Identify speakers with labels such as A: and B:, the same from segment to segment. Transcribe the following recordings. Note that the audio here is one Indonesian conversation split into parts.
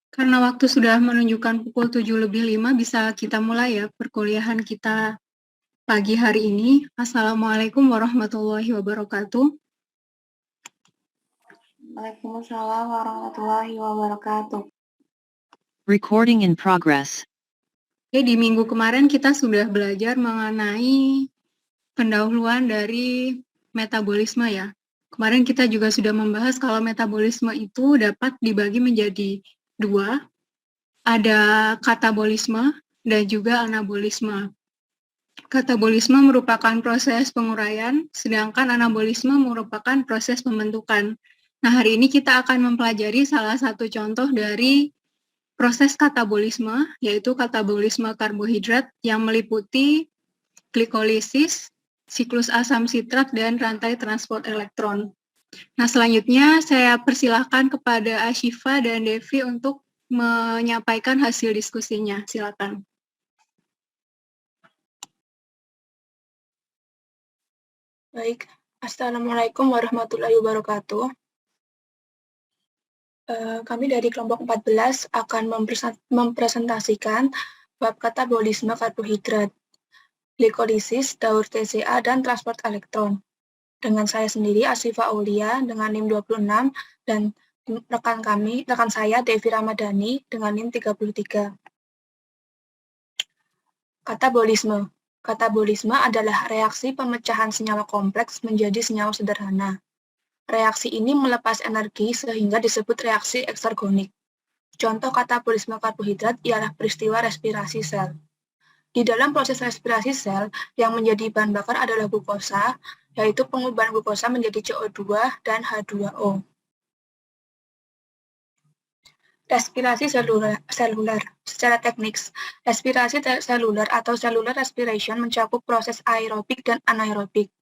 A: Karena waktu sudah menunjukkan pukul 7:05, bisa kita mulai ya perkuliahan kita pagi hari ini. Assalamualaikum warahmatullahi wabarakatuh.
B: Waalaikumsalam warahmatullahi wabarakatuh.
C: Recording in progress.
A: Oke, di minggu kemarin kita sudah belajar mengenai pendahuluan dari metabolisme ya. Kemarin kita juga sudah membahas kalau metabolisme itu dapat dibagi menjadi dua, ada katabolisme dan juga anabolisme. Katabolisme merupakan proses penguraian, sedangkan anabolisme merupakan proses pembentukan. Nah, hari ini kita akan mempelajari salah satu contoh dari proses katabolisme, yaitu katabolisme karbohidrat yang meliputi glikolisis, siklus asam sitrat, dan rantai transport elektron. Nah, selanjutnya saya persilahkan kepada Ashifa dan Devi untuk menyampaikan hasil diskusinya. Silakan.
B: Baik, Assalamualaikum warahmatullahi wabarakatuh. Kami dari kelompok 14 akan mempresentasikan bab katabolisme karbohidrat, glikolisis, daur TCA, dan transport elektron. Dengan saya sendiri, Asyifa Aulia, dengan NIM 26, dan rekan saya, Devi Ramadhani, dengan NIM 33. Katabolisme. Katabolisme adalah reaksi pemecahan senyawa kompleks menjadi senyawa sederhana. Reaksi ini melepas energi sehingga disebut reaksi eksergonik. Contoh katabolisme karbohidrat ialah peristiwa respirasi sel. Di dalam proses respirasi sel, yang menjadi bahan bakar adalah glukosa, yaitu pengubahan glukosa menjadi CO2 dan H2O. Respirasi seluler. Secara teknis, respirasi seluler atau cellular respiration mencakup proses aerobik dan anaerobik.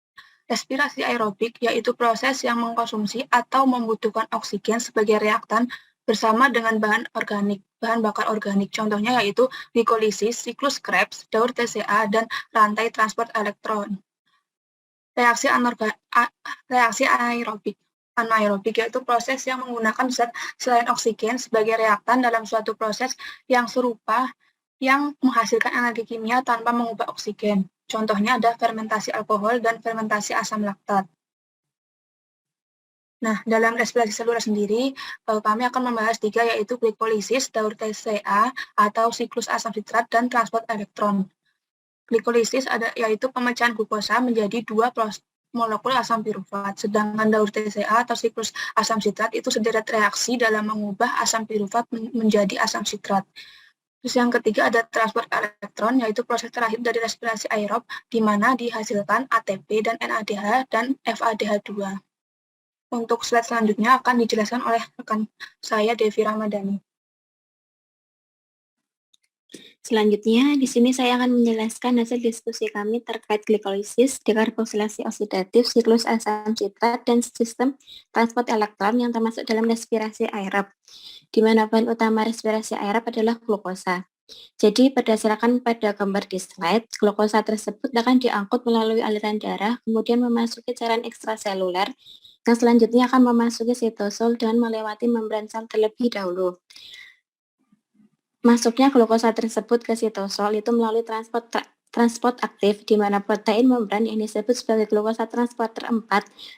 B: Respirasi aerobik yaitu proses yang mengkonsumsi atau membutuhkan oksigen sebagai reaktan bersama dengan bahan bakar organik. Contohnya yaitu glikolisis, siklus Krebs, daur TCA, dan rantai transport elektron. Reaksi anaerobik yaitu proses yang menggunakan zat selain oksigen sebagai reaktan dalam suatu proses yang serupa yang menghasilkan energi kimia tanpa mengubah oksigen. Contohnya ada fermentasi alkohol dan fermentasi asam laktat. Nah, dalam respirasi seluler sendiri, kami akan membahas 3, yaitu glikolisis, daur TCA, atau siklus asam sitrat, dan transport elektron. Glikolisis yaitu pemecahan glukosa menjadi 2 molekul asam pirufat, sedangkan daur TCA atau siklus asam sitrat itu sederet reaksi dalam mengubah asam pirufat menjadi asam sitrat. Terus yang ketiga ada transport elektron, yaitu proses terakhir dari respirasi aerob, di mana dihasilkan ATP dan NADH dan FADH2. Untuk slide selanjutnya akan dijelaskan oleh rekan saya, Devi Ramadhani.
D: Selanjutnya, di sini saya akan menjelaskan hasil diskusi kami terkait glikolisis, dekarboksilasi oksidatif, siklus asam sitrat, dan sistem transport elektron yang termasuk dalam respirasi aerob, di mana bahan utama respirasi aerob adalah glukosa. Jadi, berdasarkan pada gambar di slide, glukosa tersebut akan diangkut melalui aliran darah, kemudian memasuki cairan ekstraseluler, yang selanjutnya akan memasuki sitosol dan melewati membran sel terlebih dahulu. Masuknya glukosa tersebut ke sitosol itu melalui transport aktif, di mana protein membran yang disebut sebagai glukosa transporter 4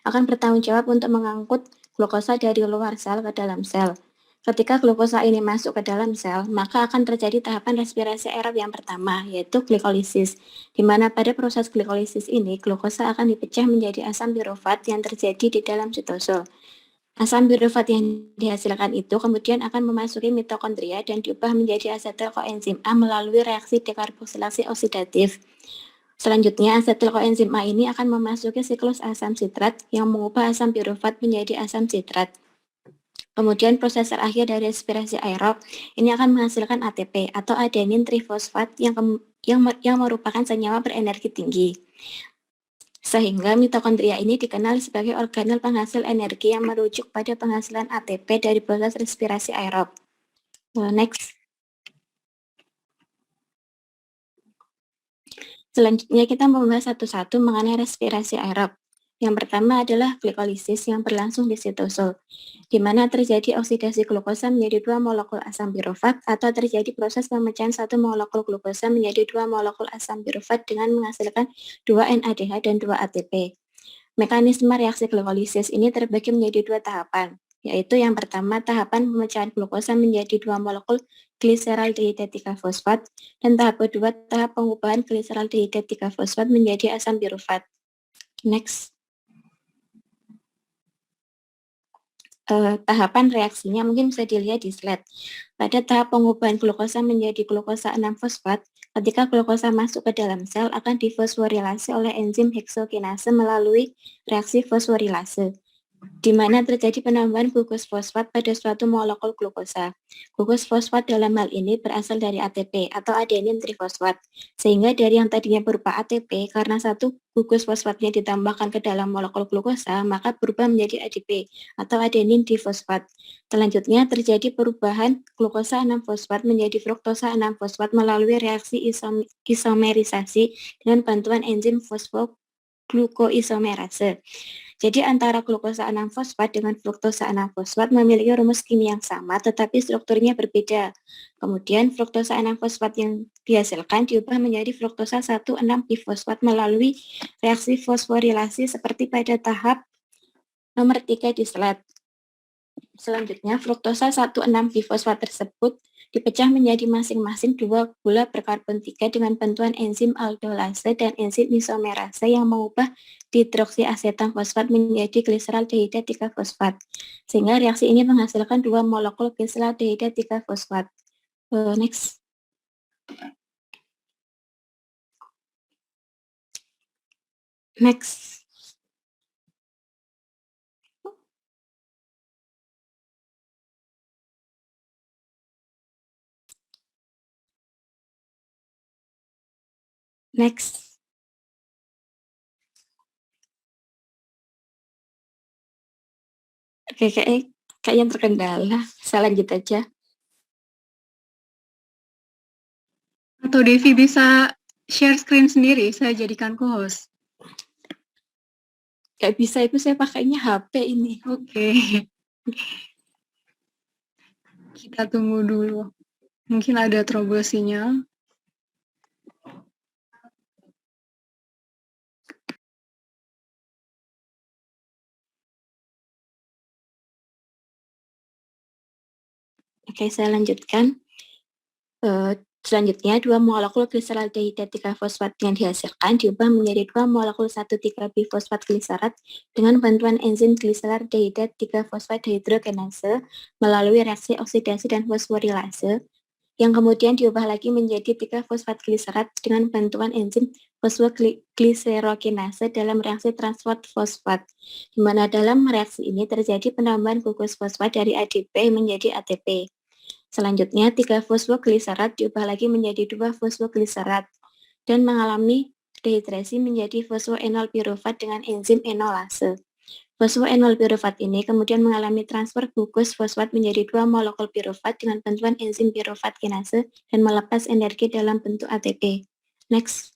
D: akan bertanggung jawab untuk mengangkut glukosa dari luar sel ke dalam sel. Ketika glukosa ini masuk ke dalam sel, maka akan terjadi tahapan respirasi aerob yang pertama, yaitu glikolisis, di mana pada proses glikolisis ini, glukosa akan dipecah menjadi asam pirufat yang terjadi di dalam sitosol. Asam pirufat yang dihasilkan itu kemudian akan memasuki mitokondria dan diubah menjadi asetil koenzim A melalui reaksi dekarboksilasi oksidatif. Selanjutnya, asetil koenzim A ini akan memasuki siklus asam sitrat yang mengubah asam pirufat menjadi asam sitrat. Kemudian proses terakhir dari respirasi aerob ini akan menghasilkan ATP atau adenin trifosfat yang merupakan senyawa berenergi tinggi. Sehingga mitokondria ini dikenal sebagai organel penghasil energi yang merujuk pada penghasilan ATP dari proses respirasi aerob. Next. Selanjutnya kita membahas satu-satu mengenai respirasi aerob. Yang pertama adalah glikolisis yang berlangsung di sitosol, di mana terjadi oksidasi glukosa menjadi 2 molekul asam pirufat atau terjadi proses pemecahan 1 molekul glukosa menjadi 2 molekul asam pirufat dengan menghasilkan 2 NADH dan 2 ATP. Mekanisme reaksi glikolisis ini terbagi menjadi 2 tahapan, yaitu yang pertama tahapan pemecahan glukosa menjadi 2 molekul gliseraldehyde 3 fosfat dan tahap kedua tahap pengubahan gliseraldehyde 3 fosfat menjadi asam pirufat. Next. Tahapan reaksinya mungkin bisa dilihat di slide. Pada tahap pengubahan glukosa menjadi glukosa 6-fosfat, ketika glukosa masuk ke dalam sel akan difosforilase oleh enzim heksokinase melalui reaksi fosforilase, di mana terjadi penambahan gugus fosfat pada suatu molekul glukosa. Gugus fosfat dalam hal ini berasal dari ATP atau adenin trifosfat, sehingga dari yang tadinya berupa ATP, karena satu gugus fosfatnya ditambahkan ke dalam molekul glukosa, maka berubah menjadi ADP atau adenin difosfat. Selanjutnya terjadi perubahan glukosa 6-fosfat menjadi fruktosa 6-fosfat melalui reaksi isomerisasi dengan bantuan enzim fosfoglukoisomerase. Jadi antara glukosa 6-fosfat dengan fruktosa 6-fosfat memiliki rumus kimia yang sama tetapi strukturnya berbeda. Kemudian fruktosa 6-fosfat yang dihasilkan diubah menjadi fruktosa 1,6-bifosfat melalui reaksi fosforilasi seperti pada tahap nomor 3 di slide. Selanjutnya, fruktosa 1,6-bifosfat tersebut dipecah menjadi masing-masing 2 gula berkarbon 3 dengan bantuan enzim aldolase dan enzim isomerase yang mengubah dihidroksiasetam fosfat menjadi gliseraldehyde 3 fosfat. Sehingga reaksi ini menghasilkan 2 molekul gliseraldehyde 3 fosfat. Next. Next. Next. Oke, kayaknya terkendala. Saya lanjut aja.
A: Atau Devi bisa share screen sendiri, saya jadikan co-host.
D: Gak bisa, itu saya pakainya HP ini.
A: Oke. Kita tunggu dulu. Mungkin ada trouble sinyal.
D: Oke, saya lanjutkan. Selanjutnya, 2 molekul gliseraldehyde 3 fosfat yang dihasilkan diubah menjadi 2 molekul 1,3-bifosfat gliserat dengan bantuan enzim gliseraldehyde 3 fosfat dehidrogenase melalui reaksi oksidasi dan fosforilase, yang kemudian diubah lagi menjadi 3 fosfat gliserat dengan bantuan enzim fosfogliserokinase dalam reaksi transport fosfat, di mana dalam reaksi ini terjadi penambahan gugus fosfat dari ADP menjadi ATP. Selanjutnya, 3 fosfogliserat diubah lagi menjadi 2 fosfogliserat dan mengalami dehidrasi menjadi fosfoenol pirufat dengan enzim enolase. Fosfoenol pirufat ini kemudian mengalami transfer gugus fosfat menjadi 2 molekul pirufat dengan bantuan enzim pirufat kinase dan melepas energi dalam bentuk ATP. Next.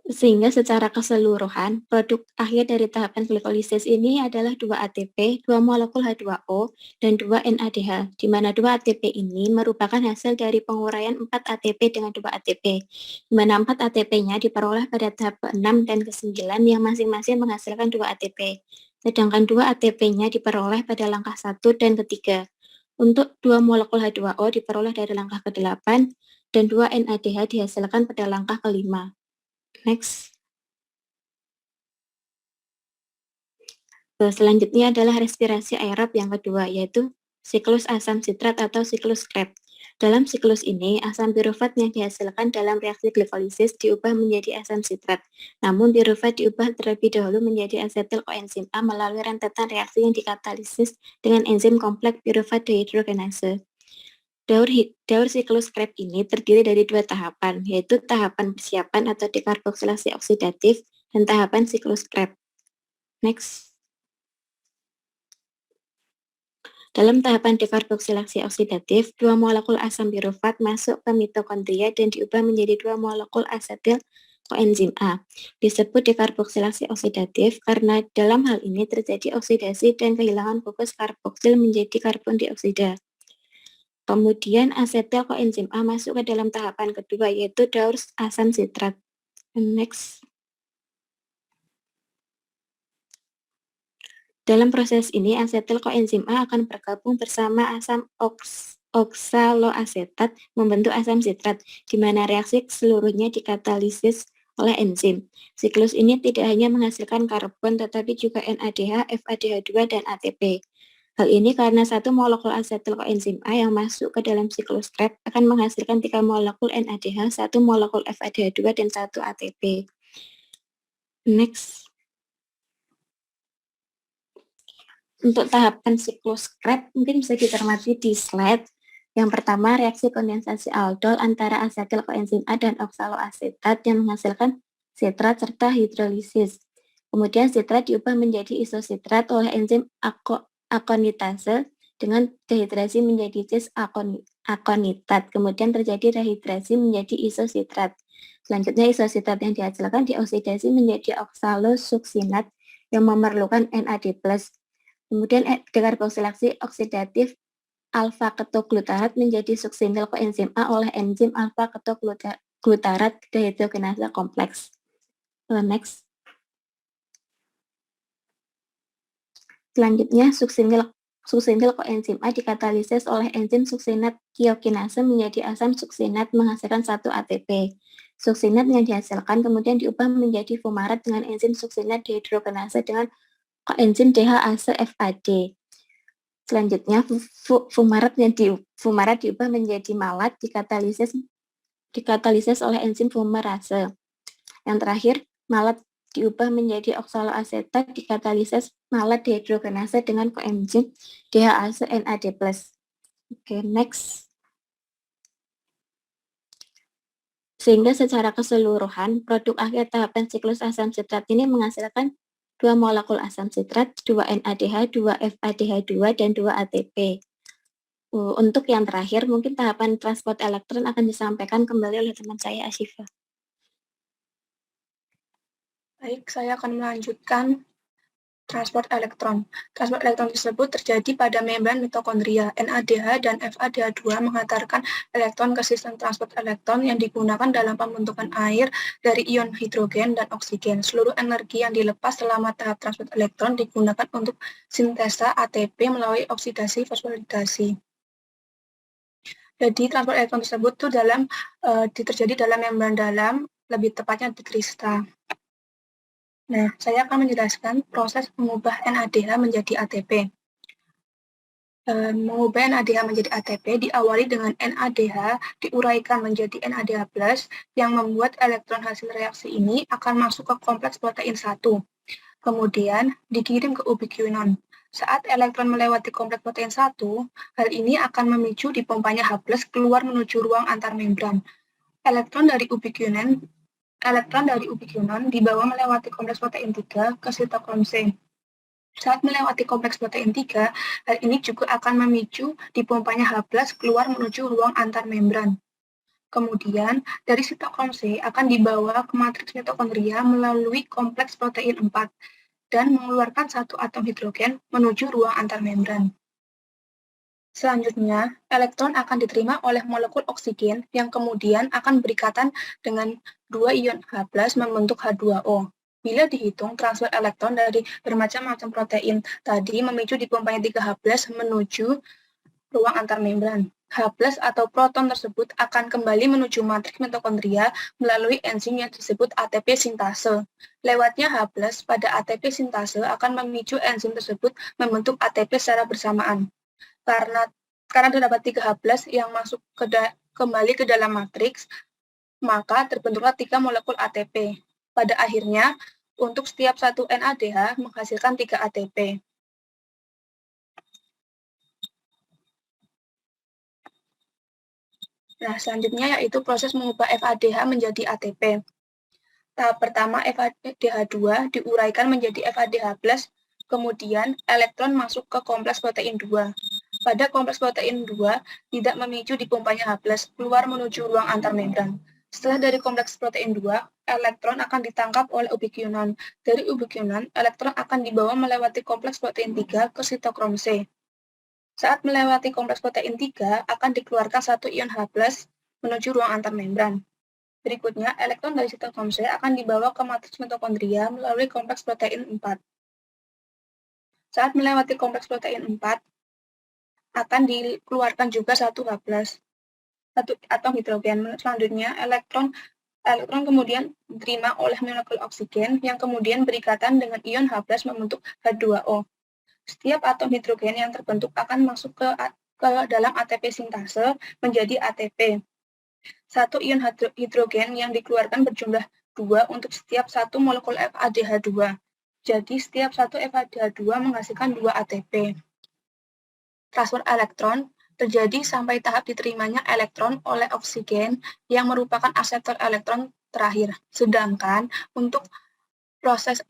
D: Sehingga secara keseluruhan, produk akhir dari tahapan glikolisis ini adalah 2 ATP, 2 molekul H2O, dan 2 NADH, di mana 2 ATP ini merupakan hasil dari penguraian 4 ATP dengan 2 ATP, di mana 4 ATP-nya diperoleh pada tahap ke-6 dan ke-9 yang masing-masing menghasilkan 2 ATP, sedangkan 2 ATP-nya diperoleh pada langkah 1 dan ke-3. Untuk 2 molekul H2O diperoleh dari langkah ke-8, dan 2 NADH dihasilkan pada langkah ke-5. Next. Selanjutnya adalah respirasi aerob yang kedua, yaitu siklus asam sitrat atau siklus Krebs. Dalam siklus ini, asam pirufat yang dihasilkan dalam reaksi glikolisis diubah menjadi asam sitrat. Namun pirufat diubah terlebih dahulu menjadi asetil koenzim A melalui rentetan reaksi yang dikatalisis dengan enzim kompleks pirufat dehidrogenase. Daur siklus Krebs ini terdiri dari 2 tahapan, yaitu tahapan persiapan atau dekarboksilasi oksidatif dan tahapan siklus Krebs. Next. Dalam tahapan dekarboksilasi oksidatif, 2 molekul asam pirufat masuk ke mitokondria dan diubah menjadi 2 molekul asetil koenzim A. Disebut dekarboksilasi oksidatif karena dalam hal ini terjadi oksidasi dan kehilangan gugus karboksil menjadi karbon dioksida. Kemudian asetil koenzim A masuk ke dalam tahapan kedua, yaitu daur asam sitrat. Next. Dalam proses ini, asetil koenzim A akan bergabung bersama asam oksaloasetat membentuk asam sitrat, di mana reaksi seluruhnya dikatalisis oleh enzim. Siklus ini tidak hanya menghasilkan karbon, tetapi juga NADH, FADH2, dan ATP. Hal ini karena satu molekul asetil koenzim A yang masuk ke dalam siklus Krebs akan menghasilkan 3 molekul NADH, 1 molekul FADH2, dan 1 ATP. Next. Untuk tahapan siklus Krebs mungkin bisa dicermati di slide. Yang pertama, reaksi kondensasi aldol antara asetil koenzim A dan oksaloasetat yang menghasilkan sitrat serta hidrolisis. Kemudian sitrat diubah menjadi isositrat oleh enzim akonitase dengan dehidrasi menjadi cis akonitat. Kemudian terjadi rehidrasi menjadi isositrat. Selanjutnya isositrat yang dihasilkan dioksidasi menjadi oksalosuksinat yang memerlukan NAD+. Kemudian dekarboksilasi oksidatif alfa-ketoglutarat menjadi suksinil koenzim A oleh enzim alfa-ketoglutarat dehidrogenase kompleks. Next. Selanjutnya suksinil koenzim A dikatalisis oleh enzim suksinat kiokinase menjadi asam suksinat menghasilkan 1 ATP. Suksinat yang dihasilkan kemudian diubah menjadi fumarat dengan enzim suksinat dehidrogenase dengan koenzim DHase FAD. Selanjutnya fumarat diubah menjadi malat dikatalisis oleh enzim fumarase. Yang terakhir, malat diubah menjadi oksaloasetat dikatalisis malat dehidrogenase dengan koenzim DHase NAD+. Oke, next. Sehingga secara keseluruhan, produk akhir tahapan siklus asam sitrat ini menghasilkan 2 molekul asam sitrat, 2 NADH, 2 FADH2, dan 2 ATP. Untuk yang terakhir, mungkin tahapan transport elektron akan disampaikan kembali oleh teman saya, Ashifa.
B: Baik, saya akan melanjutkan transport elektron. Transport elektron tersebut terjadi pada membran mitokondria. NADH dan FADH2 menghantarkan elektron ke sistem transport elektron yang digunakan dalam pembentukan air dari ion hidrogen dan oksigen. Seluruh energi yang dilepas selama tahap transport elektron digunakan untuk sintesa ATP melalui oksidasi fosforilasi. Jadi transport elektron tersebut itu terjadi dalam membran dalam, lebih tepatnya di kristal. Nah, saya akan menjelaskan proses mengubah NADH menjadi ATP. Mengubah NADH menjadi ATP diawali dengan NADH diuraikan menjadi NADH+, yang membuat elektron hasil reaksi ini akan masuk ke kompleks protein 1. Kemudian dikirim ke ubiquinon. Saat elektron melewati kompleks protein 1, hal ini akan memicu dipompanya H+ keluar menuju ruang antarmembran. Elektron dari ubiquinon dibawa melewati kompleks protein 3 ke sitokrom C. Saat melewati kompleks protein 3, hal ini juga akan memicu dipompanya H+ keluar menuju ruang antarmembran. Kemudian, dari sitokrom C akan dibawa ke matriks mitokondria melalui kompleks protein 4 dan mengeluarkan 1 atom hidrogen menuju ruang antarmembran. Selanjutnya, elektron akan diterima oleh molekul oksigen yang kemudian akan berikatan dengan 2 ion H+ membentuk H2O. Bila dihitung, transfer elektron dari bermacam-macam protein tadi memicu dipompanya 3H+ menuju ruang antarmembran. H+ atau proton tersebut akan kembali menuju matriks mitokondria melalui enzim yang disebut ATP sintase. Lewatnya H+ pada ATP sintase akan memicu enzim tersebut membentuk ATP secara bersamaan. Karena terdapat 3H+ yang masuk kembali ke dalam matriks, maka terbentuklah 3 molekul ATP. Pada akhirnya, untuk setiap satu NADH menghasilkan 3 ATP. Nah, selanjutnya yaitu proses mengubah FADH menjadi ATP. Tahap pertama, FADH2 diuraikan menjadi FADH+, kemudian elektron masuk ke kompleks protein 2. Pada kompleks protein 2, tidak memicu dipompanya H+, keluar menuju ruang antarmembran. Setelah dari kompleks protein 2, elektron akan ditangkap oleh ubikionon. Dari ubikionon, elektron akan dibawa melewati kompleks protein 3 ke sitokrom C. Saat melewati kompleks protein 3, akan dikeluarkan satu ion H+, menuju ruang antarmembran. Berikutnya, elektron dari sitokrom C akan dibawa ke matriks mitokondria melalui kompleks protein 4. Saat melewati kompleks protein 4, akan dikeluarkan juga satu H+, satu atom hidrogen. Selanjutnya, elektron kemudian diterima oleh molekul oksigen yang kemudian berikatan dengan ion H+ membentuk H2O. Setiap atom hidrogen yang terbentuk akan masuk ke dalam ATP sintase menjadi ATP. Satu ion hidrogen yang dikeluarkan berjumlah 2 untuk setiap satu molekul FADH2. Jadi, setiap satu FADH2 menghasilkan 2 ATP. Transfer elektron terjadi sampai tahap diterimanya elektron oleh oksigen yang merupakan aseptor elektron terakhir. Sedangkan untuk proses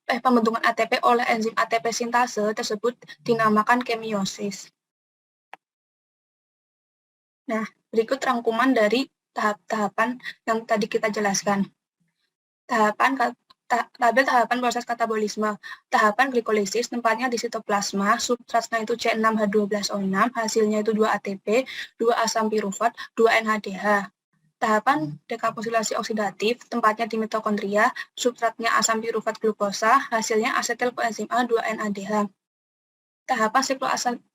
B: pembentukan ATP oleh enzim ATP sintase tersebut dinamakan kemiosis. Nah, berikut rangkuman dari tahap-tahapan yang tadi kita jelaskan. Tabel tahapan proses katabolisme. Tahapan glikolisis tempatnya di sitoplasma, substratnya itu C6H12O6, hasilnya itu 2 ATP, 2 asam pirufat, 2 NADH. Tahapan dekarbosilasi oksidatif tempatnya di mitokondria, substratnya asam pirufat glukosa, hasilnya asetil koenzim A, 2 NADH. Tahapan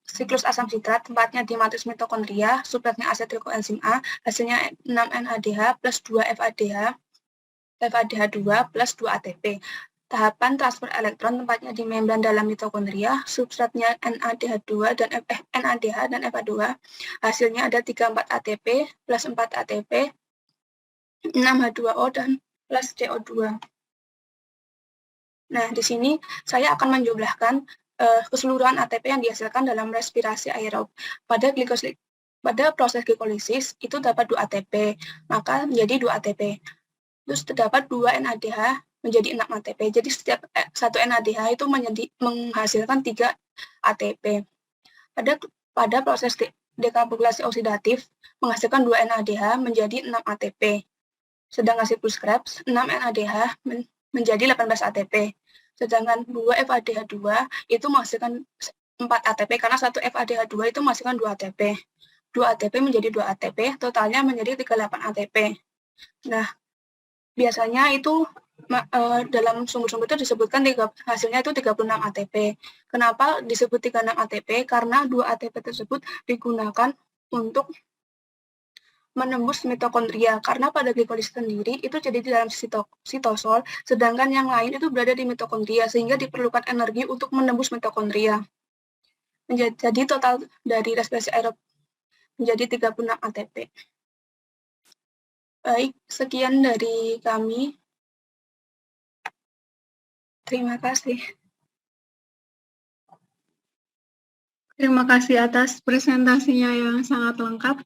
B: siklus asam sitrat tempatnya di matriks mitokondria, substratnya asetil koenzim A, hasilnya 6 NADH plus 2 FADH2 plus 2 ATP. Tahapan transfer elektron tempatnya di membran dalam mitokondria, substratnya NADH dan FA2, hasilnya ada 34 ATP plus 4 ATP, 6H2O dan plus CO2. Nah, di sini saya akan menjumlahkan keseluruhan ATP yang dihasilkan dalam respirasi aerob. Pada proses glikolisis itu dapat 2 ATP, maka menjadi 2 ATP. Terus terdapat 2 NADH menjadi 6 ATP. Jadi setiap 1 NADH itu menghasilkan 3 ATP. Pada proses dekarboksilasi oksidatif menghasilkan 2 NADH menjadi 6 ATP. Sedangkan siklus Krebs 6 NADH menjadi 18 ATP. Sedangkan 2 FADH2 itu menghasilkan 4 ATP karena 1 FADH2 itu menghasilkan 2 ATP. 2 ATP menjadi 2 ATP, totalnya menjadi 38 ATP. Nah, biasanya itu dalam sumber-sumber itu disebutkan hasilnya itu 36 ATP. Kenapa disebut 36 ATP? Karena 2 ATP tersebut digunakan untuk menembus mitokondria. Karena pada glikolisis sendiri itu jadi di dalam sitosol, sedangkan yang lain itu berada di mitokondria, sehingga diperlukan energi untuk menembus mitokondria. Jadi total dari respirasi aerob menjadi 36 ATP. Baik, sekian dari kami. Terima kasih.
A: Terima kasih atas presentasinya yang sangat lengkap.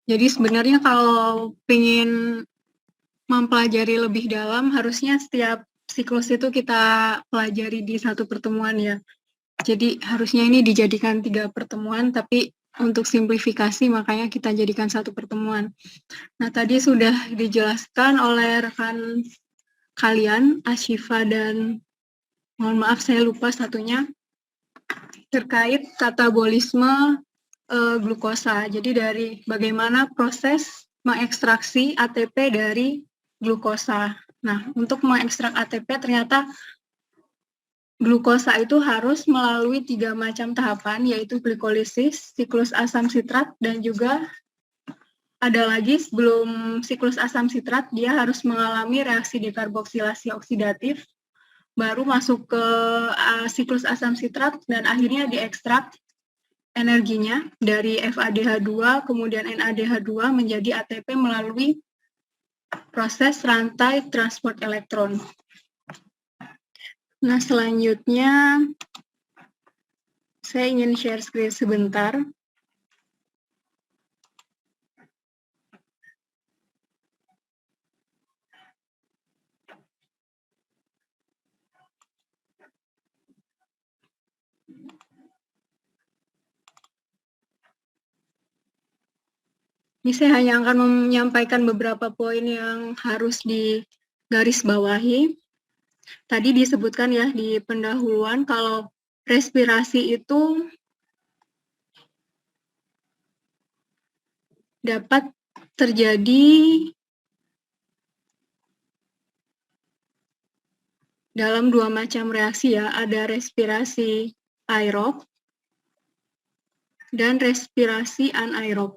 A: Jadi sebenarnya kalau ingin mempelajari lebih dalam, harusnya setiap siklus itu kita pelajari di satu pertemuan ya. Jadi harusnya ini dijadikan 3 pertemuan, tapi untuk simplifikasi makanya kita jadikan 1 pertemuan. Nah, tadi sudah dijelaskan oleh rekan kalian, Ashifa dan mohon maaf saya lupa satunya, terkait katabolisme glukosa. Jadi dari bagaimana proses mengekstraksi ATP dari glukosa. Nah, untuk mengekstrak ATP ternyata glukosa itu harus melalui 3 macam tahapan, yaitu glikolisis, siklus asam sitrat, dan juga ada lagi sebelum siklus asam sitrat, dia harus mengalami reaksi dekarboksilasi oksidatif, baru masuk ke siklus asam sitrat, dan akhirnya diekstrak energinya dari FADH2, kemudian NADH2 menjadi ATP melalui proses rantai transport elektron. Nah, selanjutnya saya ingin share screen sebentar. Ini saya hanya akan menyampaikan beberapa poin yang harus digarisbawahi. Tadi disebutkan ya di pendahuluan kalau respirasi itu dapat terjadi dalam dua macam reaksi ya, ada respirasi aerob dan respirasi anaerob.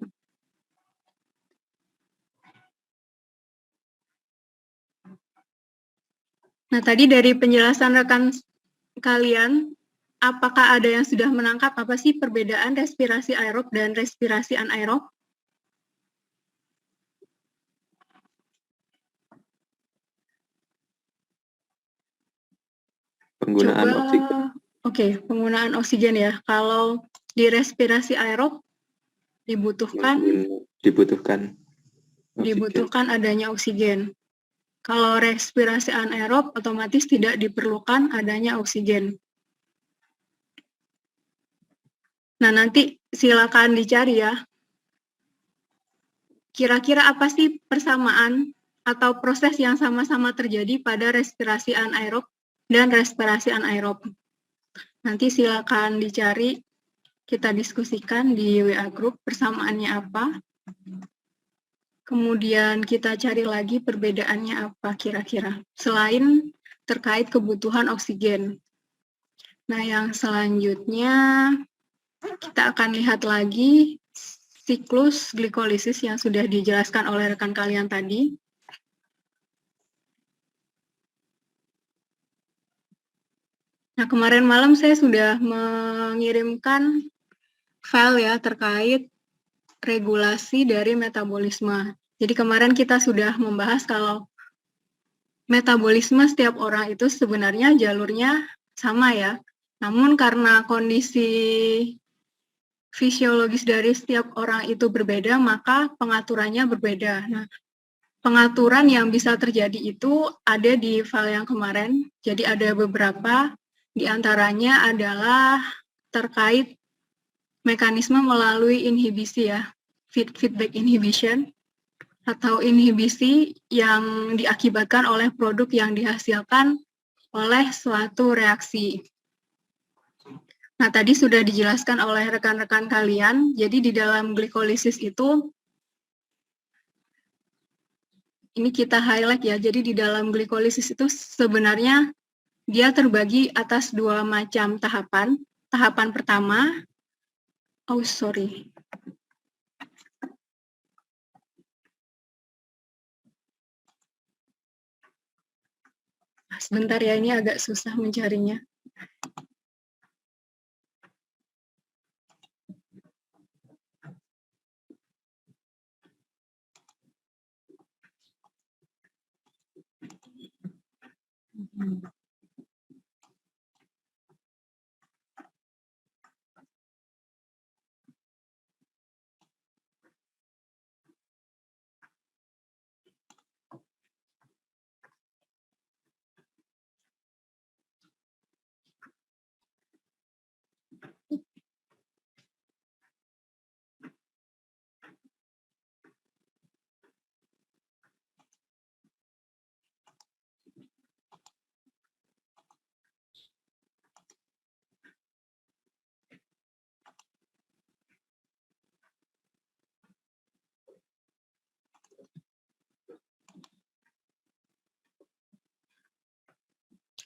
A: Nah, tadi dari penjelasan rekan kalian, apakah ada yang sudah menangkap apa sih perbedaan respirasi aerob dan respirasi anaerob?
E: Penggunaan
A: Coba,
E: oksigen.
A: Oke, penggunaan oksigen ya. Kalau di respirasi aerob dibutuhkan
E: oksigen.
A: adanya oksigen. Kalau respirasi anaerob otomatis tidak diperlukan adanya oksigen. Nah, nanti silakan dicari ya. Kira-kira apa sih persamaan atau proses yang sama-sama terjadi pada respirasi anaerob dan respirasi anaerob? Nanti silakan dicari, kita diskusikan di WA Group persamaannya apa. Kemudian kita cari lagi perbedaannya apa kira-kira, selain terkait kebutuhan oksigen. Nah, yang selanjutnya kita akan lihat lagi siklus glikolisis yang sudah dijelaskan oleh rekan kalian tadi. Nah, kemarin malam saya sudah mengirimkan file ya terkait regulasi dari metabolisme. Jadi kemarin kita sudah membahas kalau metabolisme setiap orang itu sebenarnya jalurnya sama ya. Namun karena kondisi fisiologis dari setiap orang itu berbeda, maka pengaturannya berbeda. Nah, pengaturan yang bisa terjadi itu ada di file yang kemarin. Jadi ada beberapa, di antaranya adalah terkait mekanisme melalui inhibisi ya, feedback inhibition, atau inhibisi yang diakibatkan oleh produk yang dihasilkan oleh suatu reaksi. Nah, tadi sudah dijelaskan oleh rekan-rekan kalian, jadi di dalam glikolisis itu, ini kita highlight ya, jadi di dalam glikolisis itu sebenarnya dia terbagi atas dua macam tahapan. Tahapan pertama, sebentar ya, ini agak susah mencarinya.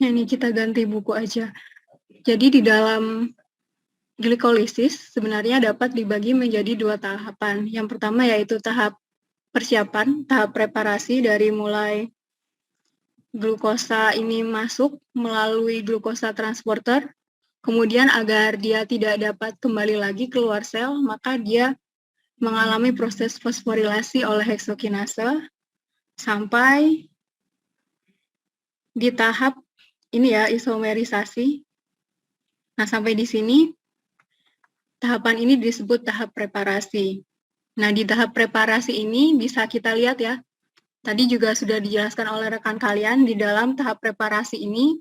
A: Ini kita ganti buku aja. Jadi di dalam glikolisis sebenarnya dapat dibagi menjadi dua tahapan. Yang pertama yaitu tahap persiapan, tahap preparasi dari mulai glukosa ini masuk melalui glukosa transporter, kemudian agar dia tidak dapat kembali lagi keluar sel, maka dia mengalami proses fosforilasi oleh heksokinase sampai di tahap ini ya, isomerisasi. Nah, sampai di sini tahapan ini disebut tahap preparasi. Nah, di tahap preparasi ini bisa kita lihat ya, tadi juga sudah dijelaskan oleh rekan kalian, di dalam tahap preparasi ini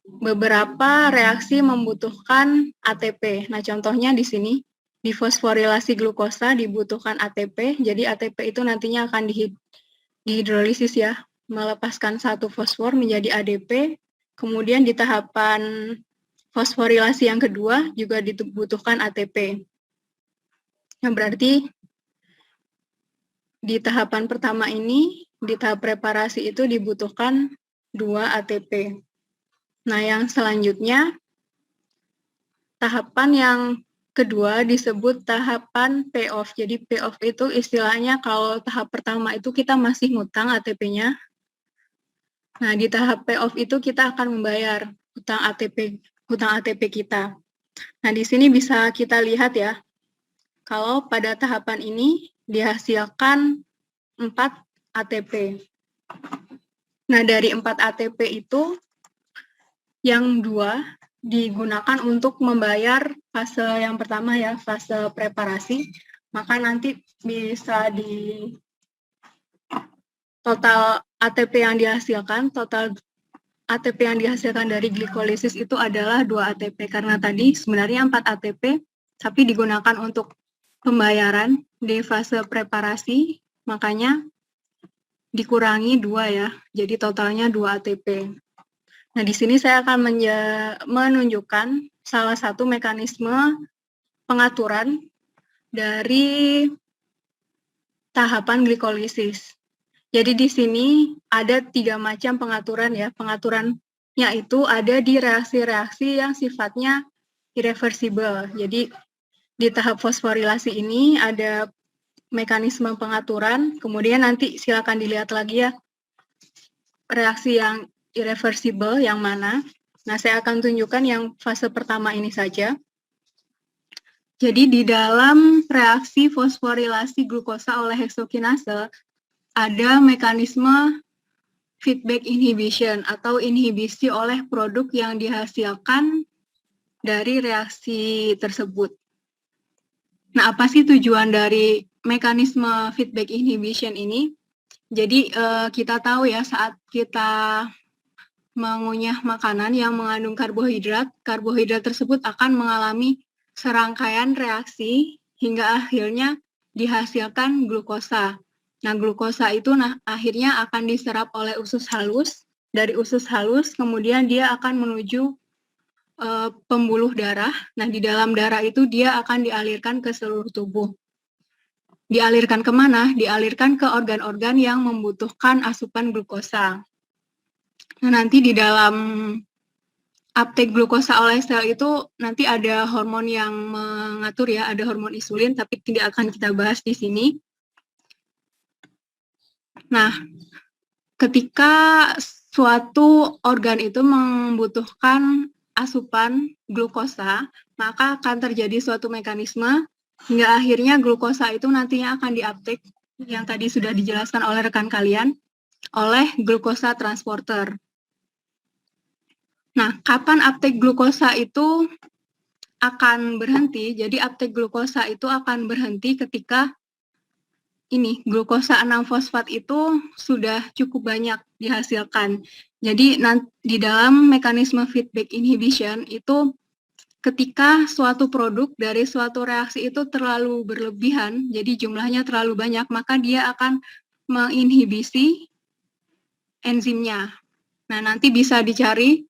A: beberapa reaksi membutuhkan ATP. Nah, contohnya di sini, Di fosforilasi glukosa dibutuhkan ATP, jadi ATP itu nantinya akan dihidrolisis ya, melepaskan satu fosfor menjadi ADP, kemudian di tahapan fosforilasi yang kedua juga dibutuhkan ATP. Yang berarti di tahapan pertama ini, di tahap preparasi itu dibutuhkan 2 ATP. Nah, yang selanjutnya, tahapan yang kedua disebut tahapan payoff. Jadi payoff itu istilahnya kalau tahap pertama itu kita masih ngutang ATP-nya. Nah, di tahap payoff itu kita akan membayar hutang ATP kita. Nah, di sini bisa kita lihat ya, kalau pada tahapan ini dihasilkan 4 ATP. Nah, dari 4 ATP itu, yang 2 digunakan untuk membayar fase yang pertama ya, fase preparasi, maka nanti bisa di total ATP yang dihasilkan, total ATP yang dihasilkan dari glikolisis itu adalah 2 ATP, karena tadi sebenarnya 4 ATP, tapi digunakan untuk pembayaran di fase preparasi, makanya dikurangi 2 ya, jadi totalnya 2 ATP. Nah, di sini saya akan menunjukkan salah satu mekanisme pengaturan dari tahapan glikolisis. Jadi di sini ada 3 macam pengaturan ya. Pengaturannya itu ada di reaksi-reaksi yang sifatnya irreversible. Jadi di tahap fosforilasi ini ada mekanisme pengaturan, kemudian nanti silakan dilihat lagi ya reaksi yang irreversible yang mana. Nah, saya akan tunjukkan yang fase pertama ini saja. Jadi di dalam reaksi fosforilasi glukosa oleh heksokinase ada mekanisme feedback inhibition atau inhibisi oleh produk yang dihasilkan dari reaksi tersebut. Nah, apa sih tujuan dari mekanisme feedback inhibition ini? Jadi kita tahu ya saat kita mengunyah makanan yang mengandung karbohidrat tersebut akan mengalami serangkaian reaksi hingga akhirnya dihasilkan glukosa. Nah, glukosa itu akhirnya akan diserap oleh usus halus. Dari usus halus kemudian dia akan menuju pembuluh darah. Nah, di dalam darah itu dia akan dialirkan ke seluruh tubuh. Dialirkan kemana? Dialirkan ke organ-organ yang membutuhkan asupan glukosa. Nah, nanti di dalam uptake glukosa oleh sel itu nanti ada hormon yang mengatur ya, ada hormon insulin, tapi tidak akan kita bahas di sini. Nah, ketika suatu organ itu membutuhkan asupan glukosa, maka akan terjadi suatu mekanisme hingga akhirnya glukosa itu nantinya akan diuptake yang tadi sudah dijelaskan oleh rekan kalian oleh glukosa transporter. Nah, kapan uptake glukosa itu akan berhenti? Jadi uptake glukosa itu akan berhenti ketika ini glukosa 6-fosfat itu sudah cukup banyak dihasilkan. Jadi di dalam mekanisme feedback inhibition itu ketika suatu produk dari suatu reaksi itu terlalu berlebihan, jadi jumlahnya terlalu banyak, maka dia akan menginhibisi enzimnya. Nah, nanti bisa dicari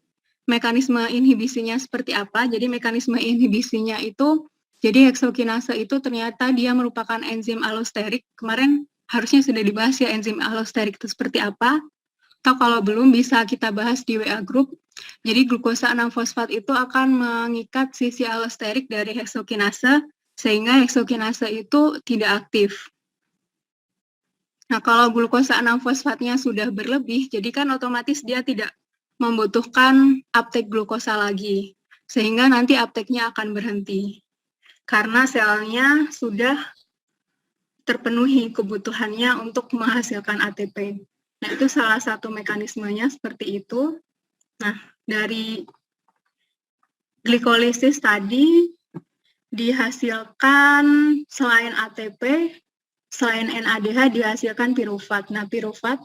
A: mekanisme inhibisinya seperti apa. Jadi mekanisme inhibisinya itu, jadi heksokinase itu ternyata dia merupakan enzim allosterik. Kemarin harusnya sudah dibahas ya enzim allosterik itu seperti apa. Atau kalau belum bisa kita bahas di WA group. Jadi glukosa 6-fosfat itu akan mengikat sisi allosterik dari heksokinase sehingga heksokinase itu tidak aktif. Nah, kalau glukosa 6-fosfatnya sudah berlebih, jadi kan otomatis dia tidak membutuhkan uptake glukosa lagi, sehingga nanti uptake-nya akan berhenti. Karena selnya sudah terpenuhi kebutuhannya untuk menghasilkan ATP. Nah, itu salah satu mekanismenya seperti itu. Nah, dari glikolisis tadi dihasilkan selain ATP, selain NADH dihasilkan pirufat. Nah, pirufat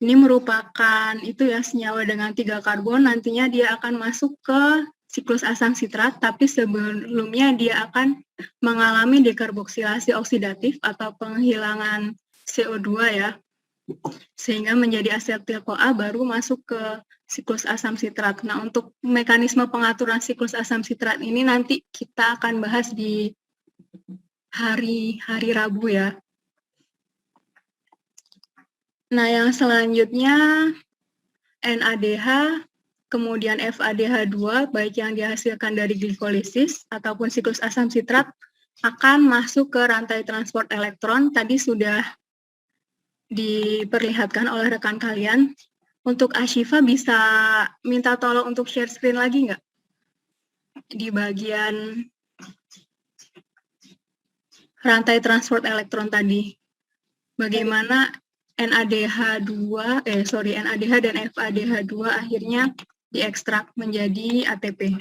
A: ini merupakan itu ya senyawa dengan 3 karbon, nantinya dia akan masuk ke siklus asam sitrat, tapi sebelumnya dia akan mengalami dekarboksilasi oksidatif atau penghilangan CO2 ya, sehingga menjadi asetil-CoA baru masuk ke siklus asam sitrat. Nah, untuk mekanisme pengaturan siklus asam sitrat ini nanti kita akan bahas di hari Rabu ya. Nah, yang selanjutnya NADH, kemudian FADH2, baik yang dihasilkan dari glikolisis ataupun siklus asam sitrat, akan masuk ke rantai transport elektron. Tadi sudah diperlihatkan oleh rekan kalian. Untuk Ashifa bisa minta tolong untuk share screen lagi nggak? Di bagian rantai transport elektron tadi. Bagaimana NADH dan FADH2 akhirnya diekstrak menjadi ATP.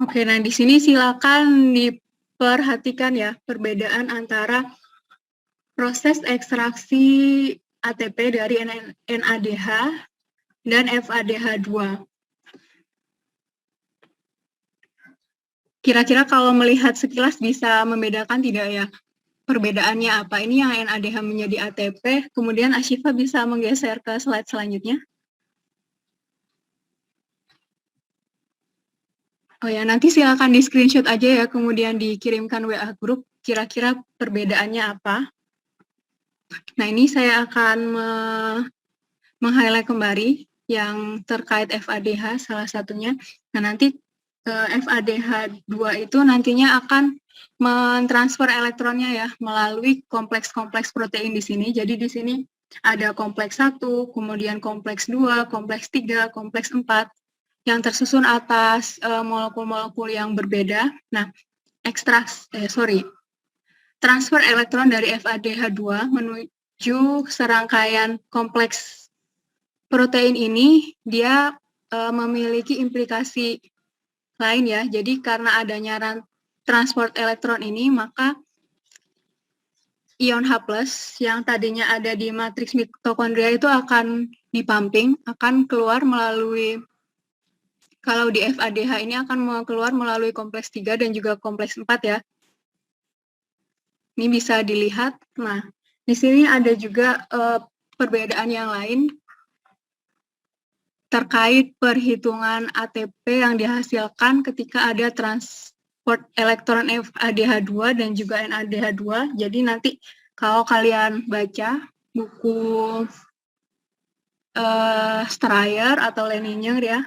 A: Oke, nah di sini silakan diperhatikan ya perbedaan antara proses ekstraksi ATP dari NADH dan FADH2. Kira-kira kalau melihat sekilas bisa membedakan tidak ya? Perbedaannya apa? Ini yang NADH menjadi ATP, kemudian Ashifa bisa menggeser ke slide selanjutnya. Oh ya, nanti silakan di screenshot aja ya, kemudian dikirimkan WA grup, kira-kira perbedaannya apa. Nah, ini saya akan meng-highlight kembali yang terkait FADH salah satunya. Nah, nanti FADH2 itu nantinya akan mentransfer elektronnya ya melalui kompleks-kompleks protein di sini. Jadi di sini ada kompleks 1, kemudian kompleks 2, kompleks 3, kompleks 4 yang tersusun atas molekul-molekul yang berbeda. Nah, transfer elektron dari FADH2 menuju serangkaian kompleks protein ini dia memiliki implikasi lain ya. Jadi karena adanya transport elektron ini, maka ion H+ yang tadinya ada di matriks mitokondria itu akan dipumping, akan keluar melalui, kalau di FADH ini akan keluar melalui kompleks 3 dan juga kompleks 4 ya. Ini bisa dilihat. Nah, di sini ada juga perbedaan yang lain terkait perhitungan ATP yang dihasilkan ketika ada transport elektron FADH2 dan juga NADH2. Jadi nanti kalau kalian baca buku Strayer atau Leninger ya,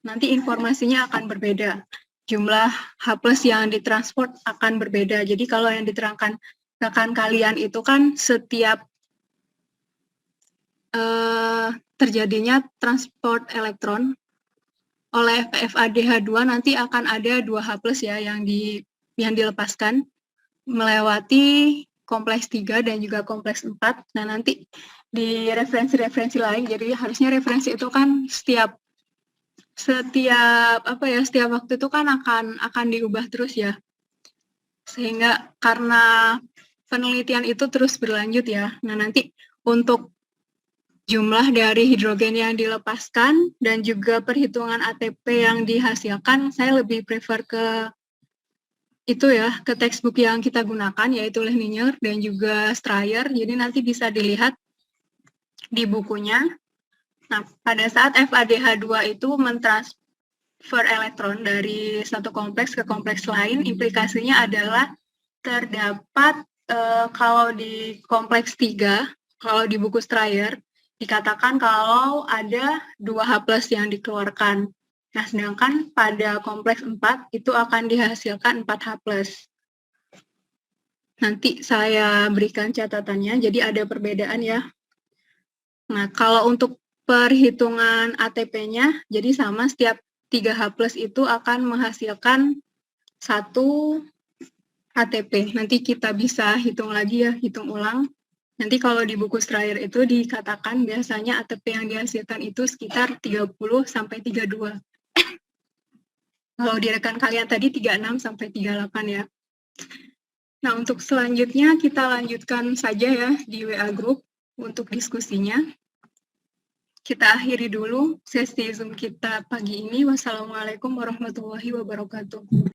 A: nanti informasinya akan berbeda. Jumlah H+ yang ditransport akan berbeda. Jadi kalau yang diterangkan rekan kalian itu kan setiap terjadinya transport elektron oleh FADH2 nanti akan ada 2 H+ ya yang dilepaskan melewati kompleks 3 dan juga kompleks 4. Nah, nanti di referensi-referensi lain, jadi harusnya referensi itu kan setiap waktu itu kan akan diubah terus ya. Sehingga karena penelitian itu terus berlanjut ya. Nah, nanti untuk jumlah dari hidrogen yang dilepaskan dan juga perhitungan ATP yang dihasilkan, saya lebih prefer ke itu ya, ke textbook yang kita gunakan, yaitu Leninger dan juga Strayer. Jadi nanti bisa dilihat di bukunya. Nah, pada saat FADH2 itu mentransfer elektron dari satu kompleks ke kompleks lain, implikasinya adalah terdapat kalau di kompleks 3, kalau di buku Strayer, dikatakan kalau ada 2 H+ yang dikeluarkan. Nah, sedangkan pada kompleks 4 itu akan dihasilkan 4 H+. Nanti saya berikan catatannya, jadi ada perbedaan ya. Nah, kalau untuk perhitungan ATP-nya, jadi sama setiap 3H+ itu akan menghasilkan 1 ATP. Nanti kita bisa hitung lagi ya, hitung ulang. Nanti kalau di buku Strayer itu dikatakan biasanya ATP yang dihasilkan itu sekitar 30 sampai 32. Kalau di rekan kalian tadi 36 sampai 38 ya. Nah, untuk selanjutnya kita lanjutkan saja ya di WA Group untuk diskusinya. Kita akhiri dulu sesi Zoom kita pagi ini. Wassalamualaikum warahmatullahi wabarakatuh.